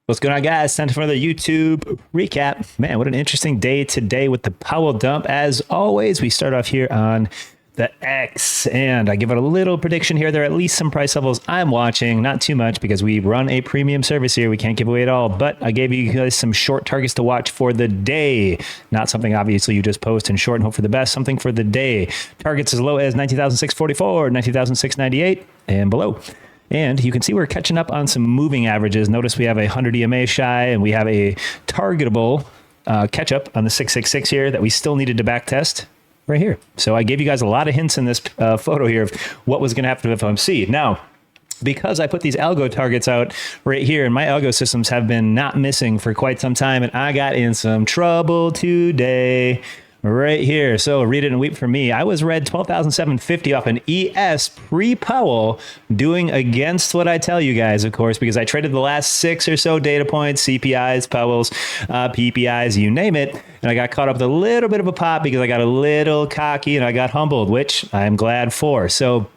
What's going on, guys? Time for another YouTube recap. Man, what an interesting day today with the Powell dump. As always, we start off here on the X, and I give it a little prediction here. There are at least some price levels I'm watching, not too much because we run a premium service here. We can't give away it all, but I gave you guys some short targets to watch for the day. Not something obviously you just post and short and hope for the best, something for the day. Targets as low as 19,644, 19,698, and below. And you can see we're catching up on some moving averages. Notice we have a 100 EMA shy, and we have a targetable catch up on the 666 here that we still needed to back test right here. So I gave you guys a lot of hints in this photo here of what was going to happen with FOMC. Now, because I put these algo targets out right here, and my algo systems have been not missing for quite some time, and I got in some trouble today. Right here. So read it and weep for me. I was read 12,750 off an ES pre-Powell, doing against what I tell you guys, of course, because I traded the last 6 or so data points, CPIs, Powells, PPIs, you name it. And I got caught up with a little bit of a pop because I got a little cocky and I got humbled, which I'm glad for. So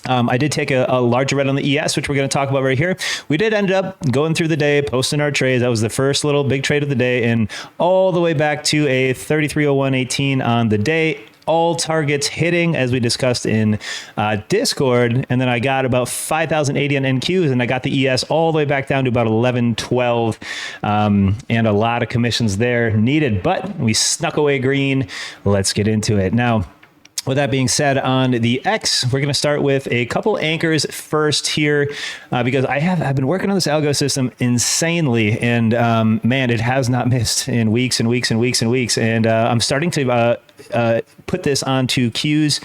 I did take a larger red on the ES, which we're going to talk about right here. We did end up going through the day, posting our trades. That was the first little big trade of the day, and all the way back to a 3301.18 on the day. All targets hitting, as we discussed in Discord. And then I got about 5,080 on NQs, and I got the ES all the way back down to about 1112, and a lot of commissions there needed. But we snuck away green. Let's get into it. Now, with that being said, on the X, we're going to start with a couple anchors first here, because I've been working on this algo system insanely, and man, it has not missed in weeks and weeks and weeks and weeks. And I'm starting to put this onto Qs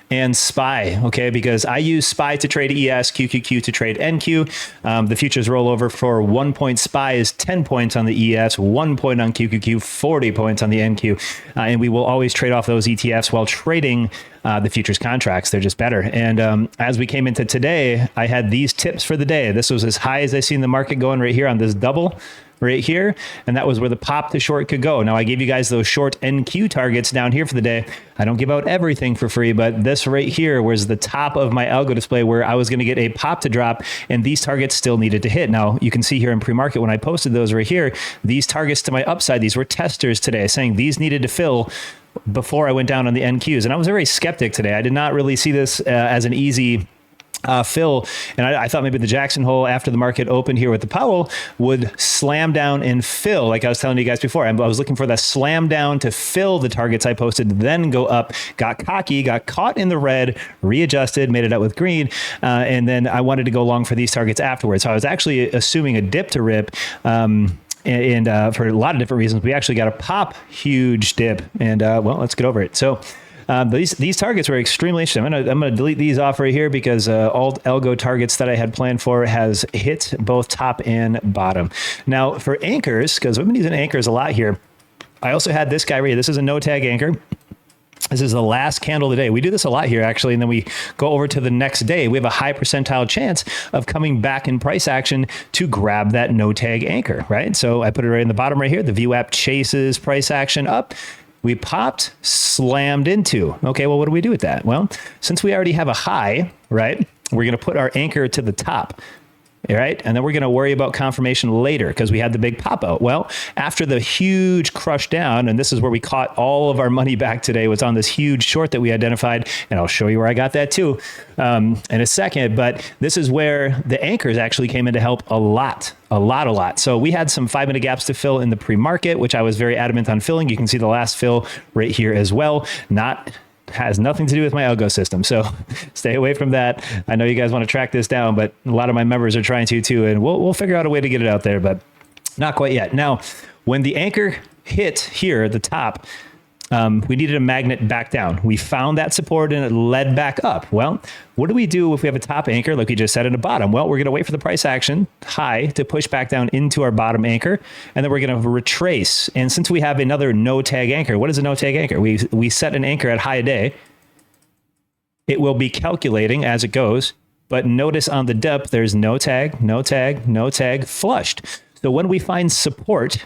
and SPY, okay, because I use SPY to trade ES, QQQ to trade NQ. The futures rollover for 1 point SPY is 10 points on the ES, 1 point on QQQ, 40 points on the NQ. And we will always trade off those ETFs while trading the futures contracts. They're just better. And as we came into today, I had these tips for the day. This was as high as I seen the market going right here on this double right here, and that was where the pop to short could go. Now, I gave you guys those short NQ targets down here for the day. I don't give out everything for free, but this right here was the top of my algo display where I was going to get a pop to drop, and these targets still needed to hit. Now, you can see here in pre-market when I posted those right here, these targets to my upside, these were testers today saying these needed to fill before I went down on the NQs. And I was very skeptic today. I did not really see this as an easy fill, and I thought maybe the Jackson hole after the market opened here with the Powell would slam down and fill, like I was telling you guys before. I was looking for that slam down to fill the targets I posted, then go up, got cocky, got caught in the red, readjusted, made it out with green, and then I wanted to go long for these targets afterwards. So I was actually assuming a dip to rip, and for a lot of different reasons. We actually got a pop huge dip, and well, let's get over it. So these targets were extremely interesting. I'm gonna delete these off right here because all algo targets that I had planned for has hit both top and bottom. Now for anchors, because we've been using anchors a lot here, I also had this guy right here. This is a no tag anchor. This is the last candle of the day. We do this a lot here, actually, and then we go over to the next day. We have a high percentile chance of coming back in price action to grab that no tag anchor, right? So I put it right in the bottom right here. The VWAP chases price action up. We popped, slammed into. Okay, well, what do we do with that? Well, since we already have a high, right, we're going to put our anchor to the top. All right. And then we're going to worry about confirmation later because we had the big pop out. Well, after the huge crush down, and this is where we caught all of our money back today, was on this huge short that we identified. And I'll show you where I got that too in a second. But this is where the anchors actually came in to help a lot. So we had some 5-minute gaps to fill in the pre-market, which I was very adamant on filling. You can see the last fill right here as well. Has nothing to do with my algo system. So stay away from that. I know you guys want to track this down, but a lot of my members are trying to too, and we'll figure out a way to get it out there, but not quite yet. Now, when the anchor hit here at the top, we needed a magnet back down. We found that support and it led back up. Well, what do we do if we have a top anchor like we just said in the bottom? Well, we're going to wait for the price action high to push back down into our bottom anchor, and then we're going to retrace. And since we have another no tag anchor, what is a no tag anchor? We set an anchor at high a day. It will be calculating as it goes, but notice on the dip, there's no tag, no tag, no tag, flushed. So when we find support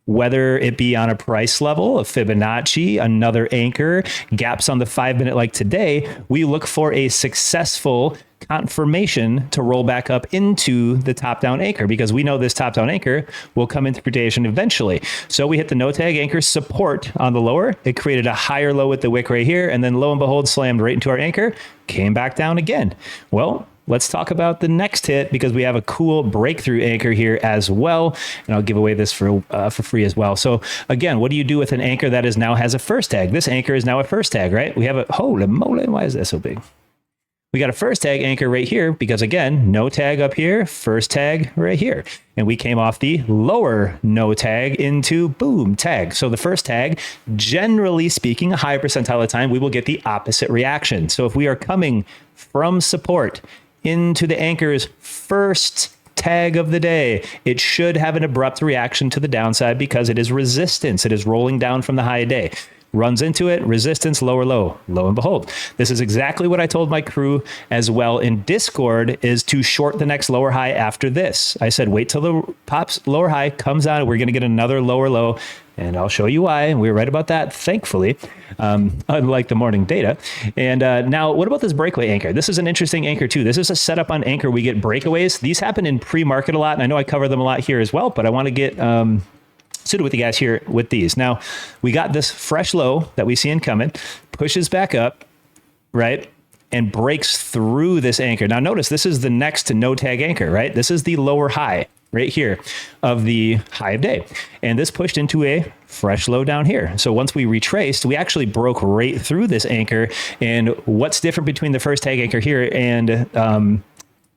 whether it be on a price level, a Fibonacci, another anchor, gaps on the 5-minute like today, we look for a successful confirmation to roll back up into the top-down anchor, because we know this top-down anchor will come into predation eventually. So we hit the no tag anchor support on the lower. It created a higher low with the wick right here, and then lo and behold, slammed right into our anchor, came back down again. Well, let's talk about the next hit, because we have a cool breakthrough anchor here as well. And I'll give away this for free as well. So again, what do you do with an anchor that is now has a first tag? This anchor is now a first tag, right? We have a, holy moly, why is that so big? We got a first tag anchor right here because, again, no tag up here, first tag right here. And we came off the lower no tag into boom tag. So the first tag, generally speaking, a higher percentile of the time, we will get the opposite reaction. So if we are coming from support into the anchor's first tag of the day, it should have an abrupt reaction to the downside because it is resistance. It is rolling down from the high day. Runs into it, resistance, lower low. Lo and behold, this is exactly what I told my crew as well in Discord, is to short the next lower high after this. I said, wait till the pops lower high comes out. We're going to get another lower low, and I'll show you why. And we were right about that, thankfully, unlike the morning data. And now, what about this breakaway anchor? This is an interesting anchor too. This is a setup on anchor. We get breakaways. These happen in pre-market a lot, and I know I cover them a lot here as well, but I want to get suited with you guys here with these. Now, we got this fresh low that we see incoming, pushes back up, right? And breaks through this anchor. Now, notice this is the next to no tag anchor, right? This is the lower high right here of the high of day. And this pushed into a fresh low down here. So once we retraced, we actually broke right through this anchor. And what's different between the first tag anchor here and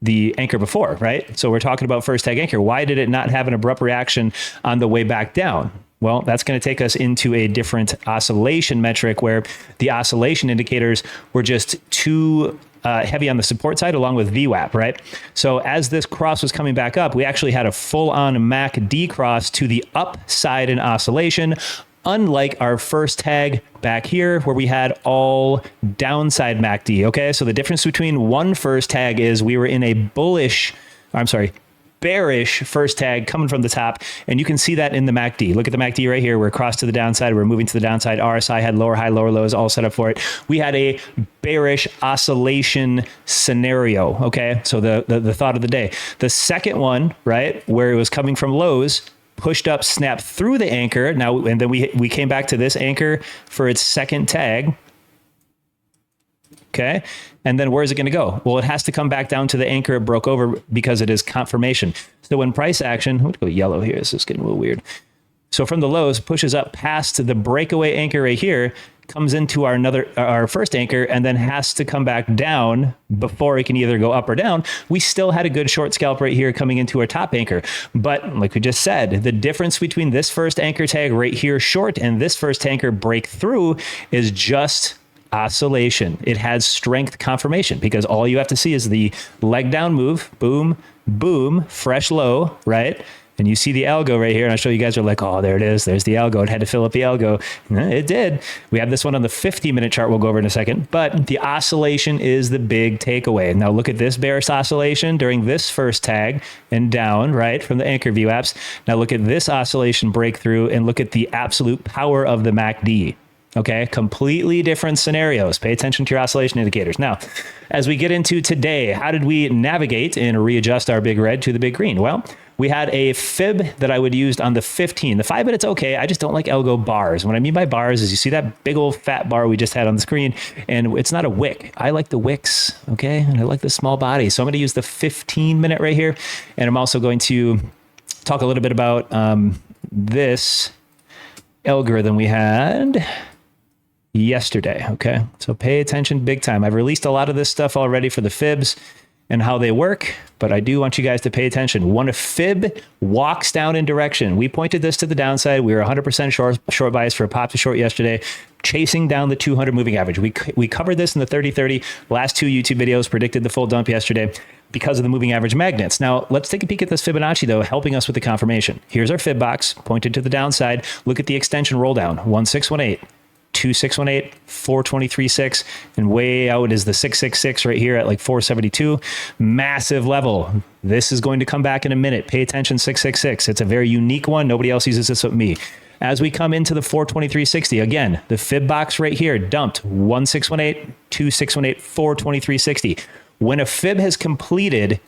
the anchor before, right? So we're talking about first tag anchor. Why did it not have an abrupt reaction on the way back down? Well, that's going to take us into a different oscillation metric where the oscillation indicators were just too heavy on the support side along with VWAP, right? So as this cross was coming back up, we actually had a full-on MACD cross to the upside in oscillation, unlike our first tag back here where we had all downside MACD, okay? So the difference between one first tag is we were in a bearish first tag coming from the top, and you can see that in the MACD. Look at the MACD right here. We're across to the downside. We're moving to the downside. RSI had lower high, lower lows all set up for it. We had a bearish oscillation scenario, okay? So the thought of the day. The second one, right, where it was coming from lows, pushed up, snapped through the anchor. Now, and then we came back to this anchor for its second tag. Okay. And then where is it going to go? Well, it has to come back down to the anchor it broke over because it is confirmation. So when price action, I'm going to go yellow here. This is getting a little weird. So from the lows, pushes up past the breakaway anchor right here, comes into our first anchor, and then has to come back down before it can either go up or down. We still had a good short scalp right here coming into our top anchor. But like we just said, the difference between this first anchor tag right here short and this first anchor breakthrough is just oscillation. It has strength confirmation because all you have to see is the leg down move, boom, boom, fresh low, right? And you see the algo right here, and I'll show you guys are like, oh, there it is. There's the algo. It had to fill up the algo. It did. We have this one on the 50-minute chart we'll go over in a second, but the oscillation is the big takeaway. Now look at this bearish oscillation during this first tag and down, right, from the anchor view apps. Now look at this oscillation breakthrough and look at the absolute power of the MACD. Okay, completely different scenarios. Pay attention to your oscillation indicators. Now, as we get into today, how did we navigate and readjust our big red to the big green? Well, we had a fib that I would use on the 15. The 5 minutes, okay. I just don't like algo bars. What I mean by bars is you see that big old fat bar we just had on the screen, and it's not a wick. I like the wicks, okay? And I like the small body. So I'm going to use the 15-minute right here, and I'm also going to talk a little bit about this algorithm we had yesterday. Okay. So pay attention big time. I've released a lot of this stuff already for the fibs and how they work, but I do want you guys to pay attention. When a fib walks down in direction, we pointed this to the downside. We were 100% short bias for a pop to short yesterday, chasing down the 200 moving average. We covered this in the 30-30 last two YouTube videos, predicted the full dump yesterday because of the moving average magnets. Now let's take a peek at this Fibonacci though, helping us with the confirmation. Here's our fib box pointed to the downside. Look at the extension roll down, 1618. 2618, 423.6, and way out is the 666 right here at like 472. Massive level. This is going to come back in a minute. Pay attention, 666. It's a very unique one. Nobody else uses this with me. As we come into the 423.60, again, the fib box right here dumped 1618, 2618, 423.60. When a fib has completed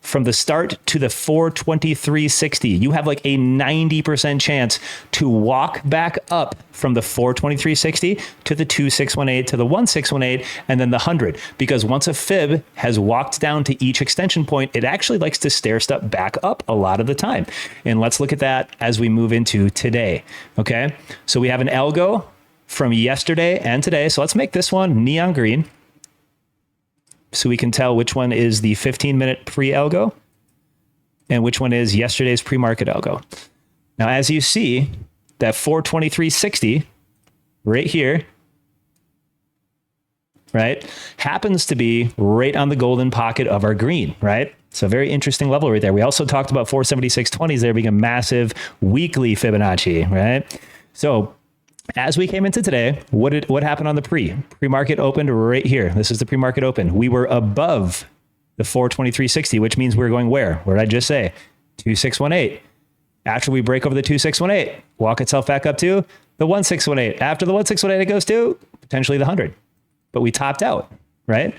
from the start to the 423.60, you have like a 90% chance to walk back up from the 423.60 to the 2618 to the 1618 and then the 100. Because once a fib has walked down to each extension point, it actually likes to stair step back up a lot of the time. And let's look at that as we move into today. Okay, so we have an algo from yesterday and today. So let's make this one neon green, so we can tell which one is the 15-minute pre-algo and which one is yesterday's pre-market algo. Now, as you see, that 423.60 right here, right, happens to be right on the golden pocket of our green, right? So very interesting level right there. We also talked about 476.20s there being a massive weekly Fibonacci, right? So as we came into today, what happened on the pre-market opened right here? This is the pre-market open. We were above the 423.60, which means we're going where? Where did I just say? 2618. After we break over the 2618, walk itself back up to the 1618. After the 1618, it goes to potentially the 100. But we topped out, right?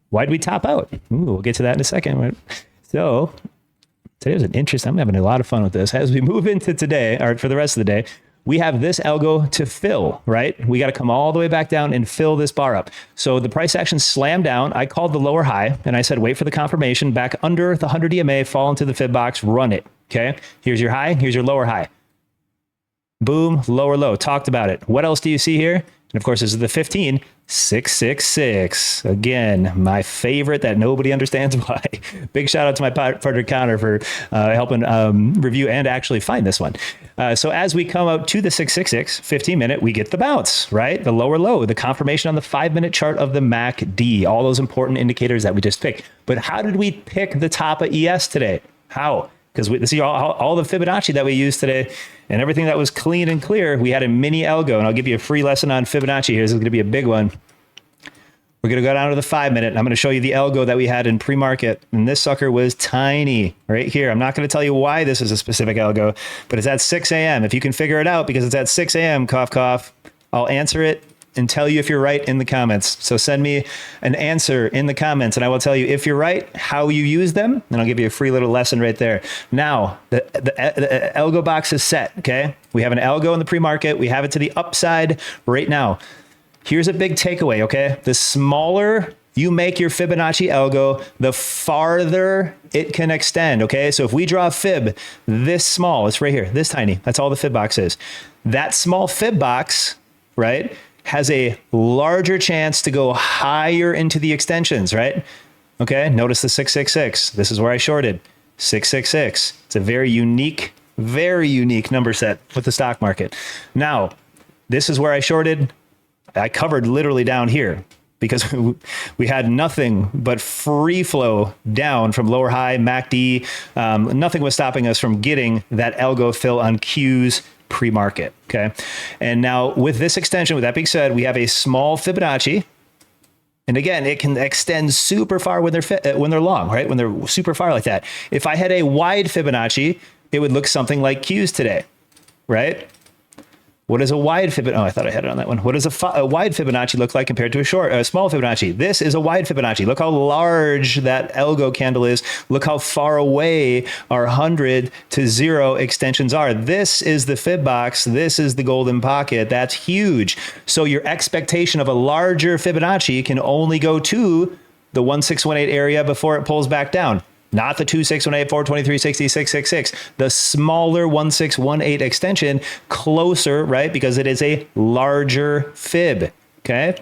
Why did we top out? Ooh, we'll get to that in a second. Right? So today was an interesting, I'm having a lot of fun with this. As we move into today, or for the rest of the day, we have this algo to fill, right? We got to come all the way back down and fill this bar up. So the price action slammed down. I called the lower high and I said, wait for the confirmation back under the 100 EMA, fall into the fib box, run it. Okay. Here's your high. Here's your lower high. Boom, lower low. Talked about it. What else do you see here? And of course, this is the 15, 666. Again, my favorite that nobody understands why. Big shout out to my partner Connor for helping review and actually find this one. So as we come out to the 666, 15-minute, we get the bounce, right? The lower low, the confirmation on the 5-minute chart of the MACD, all those important indicators that we just picked. But how did we pick the top of ES today? How? Because this is all the Fibonacci that we used today and everything that was clean and clear. We had a mini algo, and I'll give you a free lesson on Fibonacci here. This is going to be a big one. We're going to go down to the 5-minute, and I'm going to show you the algo that we had in pre-market. And this sucker was tiny right here. I'm not going to tell you why this is a specific algo, but it's at 6 a.m. If you can figure it out, because it's at 6 a.m., cough, cough, I'll answer it and tell you if you're right in the comments. So send me an answer in the comments and I will tell you if you're right, how you use them, and I'll give you a free little lesson right there. Now, the algo box is set, okay? We have an algo in the pre-market. We have it to the upside right now. Here's a big takeaway, okay? The smaller you make your Fibonacci algo, the farther it can extend, okay? So if we draw a fib this small, it's right here, this tiny, that's all the fib box is. That small fib box, right, has a larger chance to go higher into the extensions, right? Okay, notice the 666. This is where I shorted, 666. It's a very unique number set with the stock market. Now, this is where I shorted. I covered literally down here because we had nothing but free flow down from lower high, MACD. Nothing was stopping us from getting that algo fill on Q's pre-market, okay? And now with this extension, with that being said, we have a small Fibonacci. And again, it can extend super far when they're long, right? When they're super far like that. If I had a wide Fibonacci, it would look something like Q's today, right? What is a wide Fibonacci? Oh, I thought I had it on that one. What does a wide Fibonacci look like compared to a small Fibonacci? This is a wide Fibonacci. Look how large that algo candle is. Look how far away our 100 to 0 extensions are. This is the fib box. This is the golden pocket. That's huge. So your expectation of a larger Fibonacci can only go to the 1618 area before it pulls back down. Not the 2618, 423.60, 666, the smaller 1618 extension, closer, right? Because it is a larger fib, okay?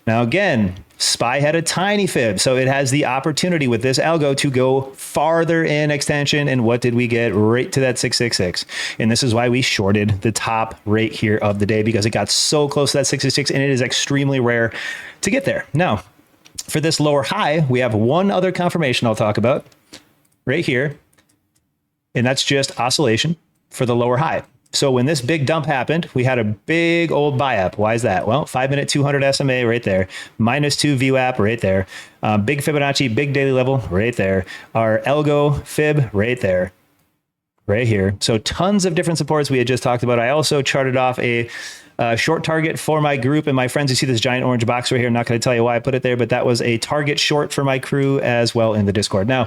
Now again, SPY had a tiny fib, so it has the opportunity with this algo to go farther in extension. And what did we get? Right to that 666. And this is why we shorted the top right here of the day, because it got so close to that 666, and it is extremely rare to get there. Now, for this lower high, we have one other confirmation I'll talk about right here, and that's just oscillation for the lower high. So when this big dump happened, we had a big old buy up. Why is that? Well, 5-minute 200 SMA right there, -2 VWAP right there, big Fibonacci, big daily level right there, our Algo Fib right there, right here. So tons of different supports we had just talked about. I also charted off a short target for my group and my friends. You see this giant orange box right here. I'm not going to tell you why I put it there, but that was a target short for my crew as well in the Discord. Now,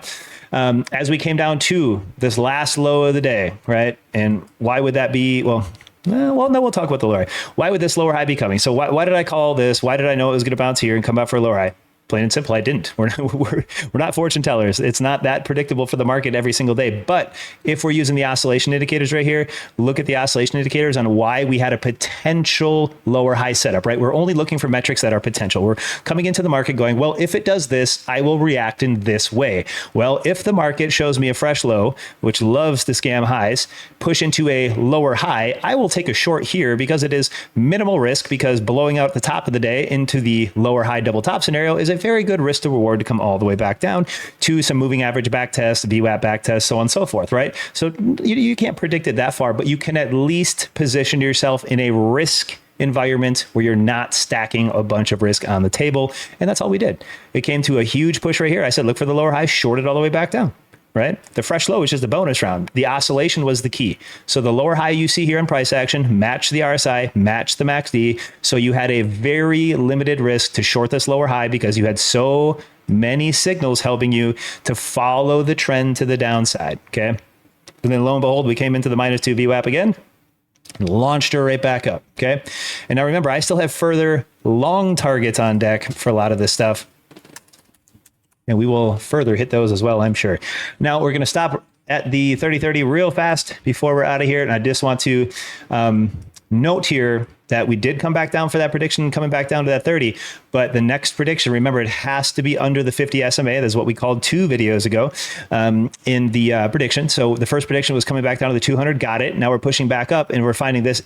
as we came down to this last low of the day, right? And why would that be? Well, no, we'll talk about the lower high. Why would this lower high be coming? So why did I call this? Why did I know it was going to bounce here and come out for a lower high? Plain and simple, I didn't. We're not fortune tellers. It's not that predictable for the market every single day. But if we're using the oscillation indicators right here, look at the oscillation indicators on why we had a potential lower high setup, right? We're only looking for metrics that are potential. We're coming into the market going, well, if it does this, I will react in this way. Well, if the market shows me a fresh low, which loves to scam highs, push into a lower high, I will take a short here because it is minimal risk, because blowing out the top of the day into the lower high double top scenario is a very good risk to reward to come all the way back down to some moving average back test, VWAP back test, so on and so forth, right? So you can't predict it that far, but you can at least position yourself in a risk environment where you're not stacking a bunch of risk on the table. And that's all we did. It came to a huge push right here. I said, look for the lower high, short it all the way back down. Right? The fresh low is just a bonus round. The oscillation was the key. So the lower high you see here in price action, match the RSI, match the MACD. So you had a very limited risk to short this lower high because you had so many signals helping you to follow the trend to the downside. Okay. And then lo and behold, we came into the -2 VWAP again and launched her right back up. Okay. And now remember, I still have further long targets on deck for a lot of this stuff. And we will further hit those as well, I'm sure. Now we're going to stop at the 30-30 real fast before we're out of here. And I just want to note here that we did come back down for that prediction, coming back down to that 30. But the next prediction, remember, it has to be under the 50 SMA. That's what we called 2 videos ago in the prediction. So the first prediction was coming back down to the 200. Got it. Now we're pushing back up and we're finding this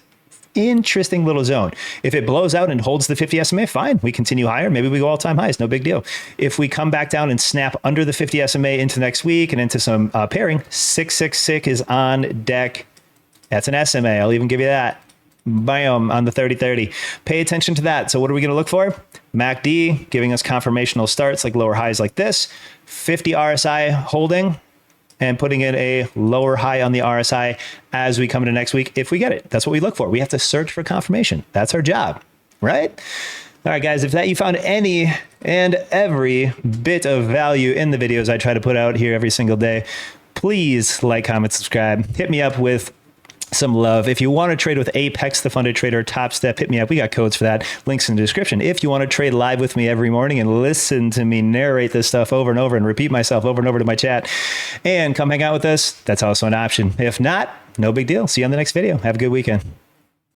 interesting little zone. If it blows out and holds the 50 SMA, fine. We continue higher. Maybe we go all-time highs. No big deal. If we come back down and snap under the 50 SMA into next week and into some pairing, 666 is on deck. That's an SMA. I'll even give you that. Bam, on the 30-30. Pay attention to that. So what are we going to look for? MACD giving us confirmational starts like lower highs like this. 50 RSI holding and putting in a lower high on the RSI as we come into next week, if we get it. That's what we look for. We have to search for confirmation. That's our job, right? All right, guys, if that you found any and every bit of value in the videos I try to put out here every single day, please like, comment, subscribe. Hit me up with some love. If you want to trade with Apex, the funded trader, Top Step, hit me up. We got codes for that. Links in the description. If you want to trade live with me every morning and listen to me narrate this stuff over and over and repeat myself over and over to my chat and come hang out with us, that's also an option. If not, no big deal. See you on the next video. Have a good weekend.